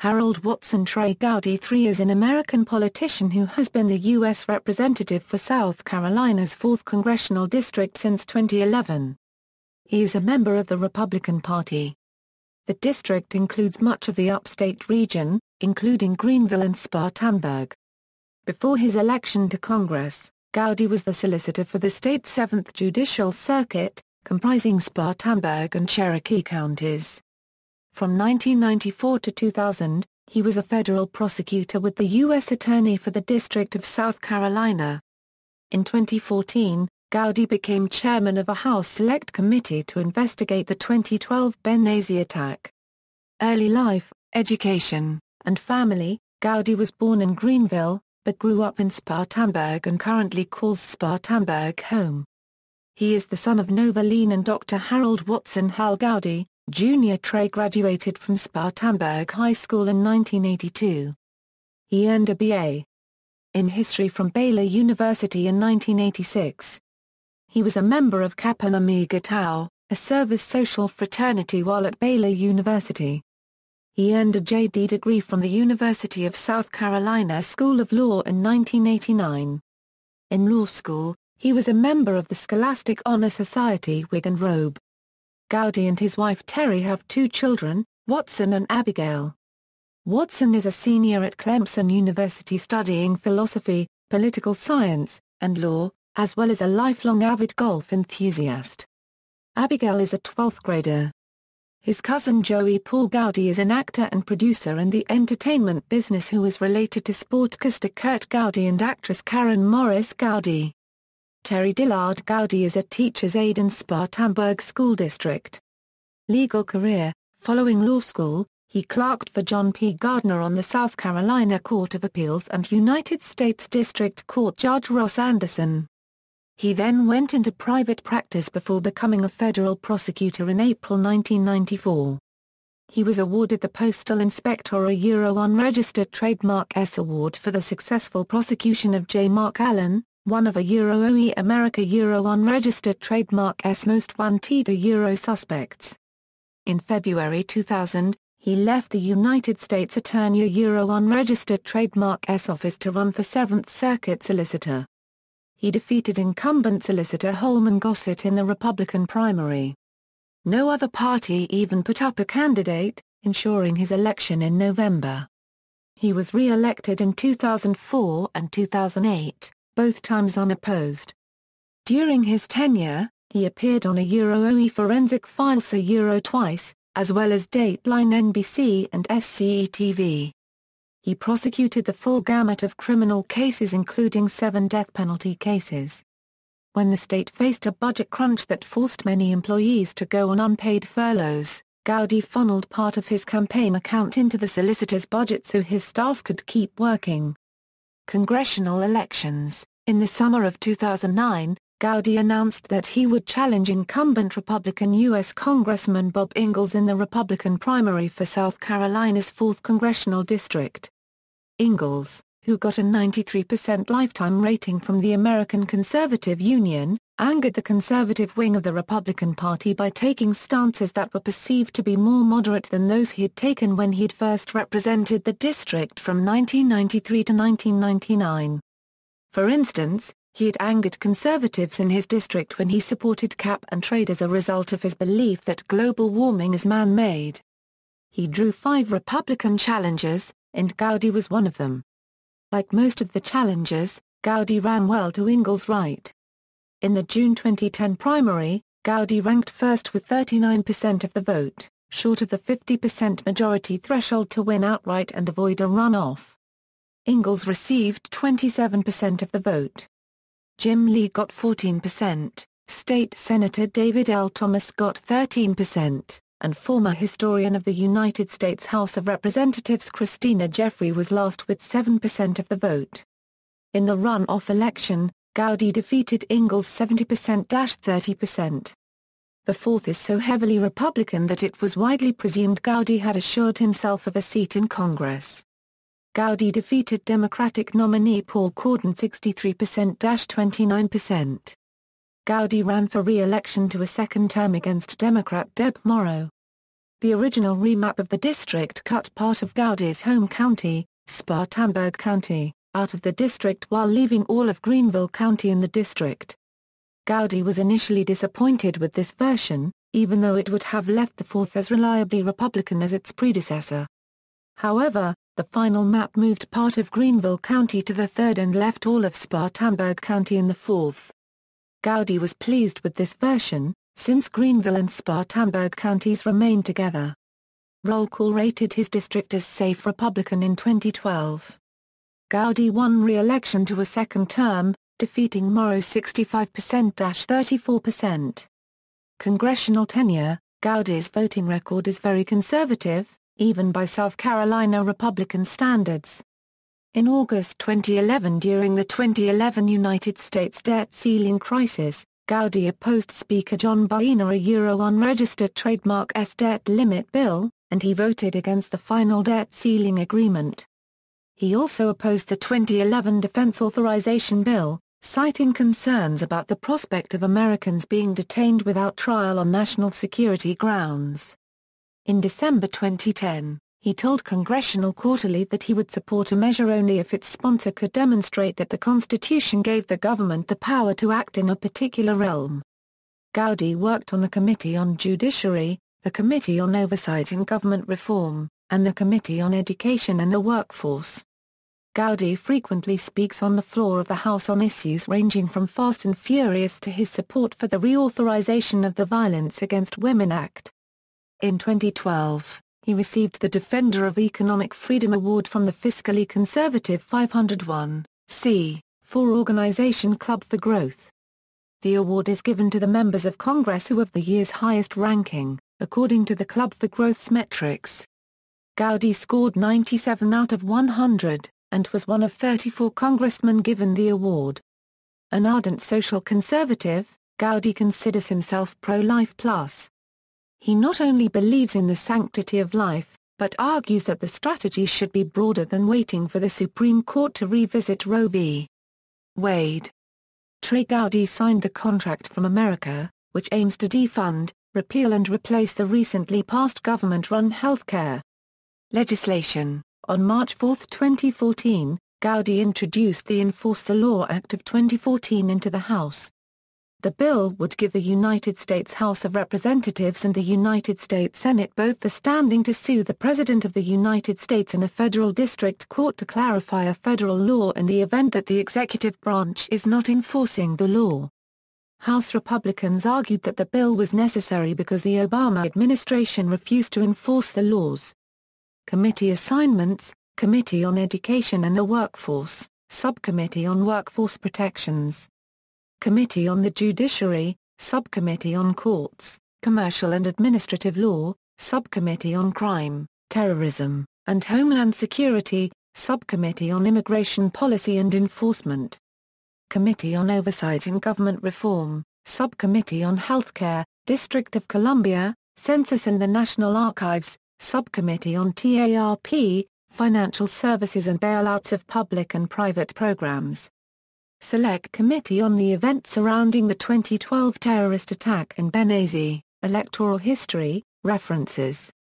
Harold Watson Trey Gowdy III is an American politician who has been the U.S. Representative for South Carolina's 4th Congressional District since 2011. He is a member of the Republican Party. The district includes much of the Upstate region, including Greenville and Spartanburg. Before his election to Congress, Gowdy was the solicitor for the state's Seventh Judicial Circuit, comprising Spartanburg and Cherokee counties. From 1994 to 2000, he was a federal prosecutor with the U.S. Attorney for the District of South Carolina. In 2014, Gowdy became chairman of a House Select Committee to investigate the 2012 Benghazi attack. Early life, education, and family. Gowdy was born in Greenville, but grew up in Spartanburg and currently calls Spartanburg home. He is the son of Nova Lean and Dr. Harold Watson Hal Gowdy, Jr. Trey graduated from Spartanburg High School in 1982. He earned a B.A. in history from Baylor University in 1986. He was a member of Kappa Omega Tau, a service social fraternity while at Baylor University. He earned a J.D. degree from the University of South Carolina School of Law in 1989. In law school, he was a member of the Scholastic Honor Society Wig and Robe. Gowdy and his wife Terry have 2 children, Watson and Abigail. Watson is a senior at Clemson University studying philosophy, political science, and law, as well as a lifelong avid golf enthusiast. Abigail is a 12th grader. His cousin Joey Paul Gowdy is an actor and producer in the entertainment business who is related to sportscaster Kurt Gowdy and actress Karen Morris Gowdy. Terry Dillard Gowdy is a teacher's aide in Spartanburg School District. Legal career. Following law school, he clerked for John P. Gardner on the South Carolina Court of Appeals and United States District Court Judge Ross Anderson. He then went into private practice before becoming a federal prosecutor in April 1994. He was awarded the Postal Inspector Unregistered Trademark S Award for the successful prosecution of J. Mark Allen, one of OE America Unregistered Trademark S Most Wanted suspects. In February 2000, he left the United States Attorney Unregistered Trademark S office to run for Seventh Circuit solicitor. He defeated incumbent solicitor Holman Gossett in the Republican primary. No other party even put up a candidate, ensuring his election in November. He was re-elected in 2004 and 2008. Both times unopposed. During his tenure, he appeared on OE Forensic Files twice, as well as Dateline NBC and SCE-TV. He prosecuted the full gamut of criminal cases including 7 death penalty cases. When the state faced a budget crunch that forced many employees to go on unpaid furloughs, Gowdy funneled part of his campaign account into the solicitor's budget so his staff could keep working. Congressional elections. In the summer of 2009, Gowdy announced that he would challenge incumbent Republican U.S. Congressman Bob Ingalls in the Republican primary for South Carolina's 4th Congressional District. Ingalls, who got a 93% lifetime rating from the American Conservative Union, angered the conservative wing of the Republican Party by taking stances that were perceived to be more moderate than those he had taken when he'd first represented the district from 1993 to 1999. For instance, he had angered conservatives in his district when he supported cap and trade as a result of his belief that global warming is man-made. He drew 5 Republican challengers, and Gowdy was one of them. Like most of the challengers, Gowdy ran well to Ingalls' right. In the June 2010 primary, Gowdy ranked first with 39% of the vote, short of the 50% majority threshold to win outright and avoid a runoff. Ingalls received 27% of the vote. Jim Lee got 14%, State Senator David L. Thomas got 13%, and former historian of the United States House of Representatives Christina Jeffrey was last with 7% of the vote. In the runoff election, Gowdy defeated Ingalls 70%-30%. The 4th is so heavily Republican that it was widely presumed Gowdy had assured himself of a seat in Congress. Gowdy defeated Democratic nominee Paul Corden 63%-29%. Gowdy ran for re-election to a second term against Democrat Deb Morrow. The original remap of the district cut part of Gowdy's home county, Spartanburg County, out of the district while leaving all of Greenville County in the district. Gowdy was initially disappointed with this version, even though it would have left the 4th as reliably Republican as its predecessor. However, the final map moved part of Greenville County to the 3rd and left all of Spartanburg County in the 4th. Gowdy was pleased with this version, since Greenville and Spartanburg counties remained together. Roll call rated his district as safe Republican in 2012. Gowdy won re-election to a second term, defeating Morrow's 65%-34%. Congressional tenure: Gowdy's voting record is very conservative, even by South Carolina Republican standards. In August 2011, during the 2011 United States debt ceiling crisis, Gowdy opposed Speaker John Boehner's unregistered trademark debt limit bill, and he voted against the final debt ceiling agreement. He also opposed the 2011 Defense Authorization Bill, citing concerns about the prospect of Americans being detained without trial on national security grounds. In December 2010, he told Congressional Quarterly that he would support a measure only if its sponsor could demonstrate that the Constitution gave the government the power to act in a particular realm. Gowdy worked on the Committee on Judiciary, the Committee on Oversight and Government Reform, and the Committee on Education and the Workforce. Gowdy frequently speaks on the floor of the House on issues ranging from Fast and Furious to his support for the reauthorization of the Violence Against Women Act. In 2012, he received the Defender of Economic Freedom Award from the fiscally conservative 501(c) organization Club for Growth. The award is given to the members of Congress who have the year's highest ranking, according to the Club for Growth's metrics. Gowdy scored 97 out of 100, and was one of 34 congressmen given the award. An ardent social conservative, Gowdy considers himself pro-life plus. He not only believes in the sanctity of life, but argues that the strategy should be broader than waiting for the Supreme Court to revisit Roe v. Wade. Trey Gowdy signed the Contract from America, which aims to defund, repeal and replace the recently passed government-run health care legislation. On March 4, 2014, Gowdy introduced the Enforce the Law Act of 2014 into the House. The bill would give the United States House of Representatives and the United States Senate both the standing to sue the President of the United States in a federal district court to clarify a federal law in the event that the executive branch is not enforcing the law. House Republicans argued that the bill was necessary because the Obama administration refused to enforce the laws. Committee assignments: Committee on Education and the Workforce, Subcommittee on Workforce Protections. Committee on the Judiciary, Subcommittee on Courts, Commercial and Administrative Law, Subcommittee on Crime, Terrorism, and Homeland Security, Subcommittee on Immigration Policy and Enforcement. Committee on Oversight and Government Reform, Subcommittee on Healthcare, District of Columbia, Census and the National Archives, Subcommittee on TARP, Financial Services and Bailouts of Public and Private Programs. Select Committee on the Events Surrounding the 2012 Terrorist Attack in Benghazi, Electoral History, References.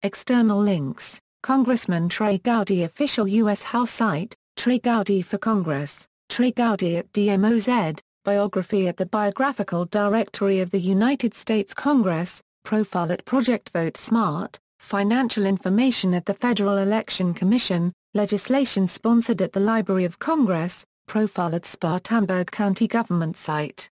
External links: Congressman Trey Gowdy Official U.S. House Site, Trey Gowdy for Congress, Trey Gowdy at DMOZ, Biography at the Biographical Directory of the United States Congress, Profile at Project Vote Smart, Financial information at the Federal Election Commission, Legislation sponsored at the Library of Congress, Profile at Spartanburg County Government Site.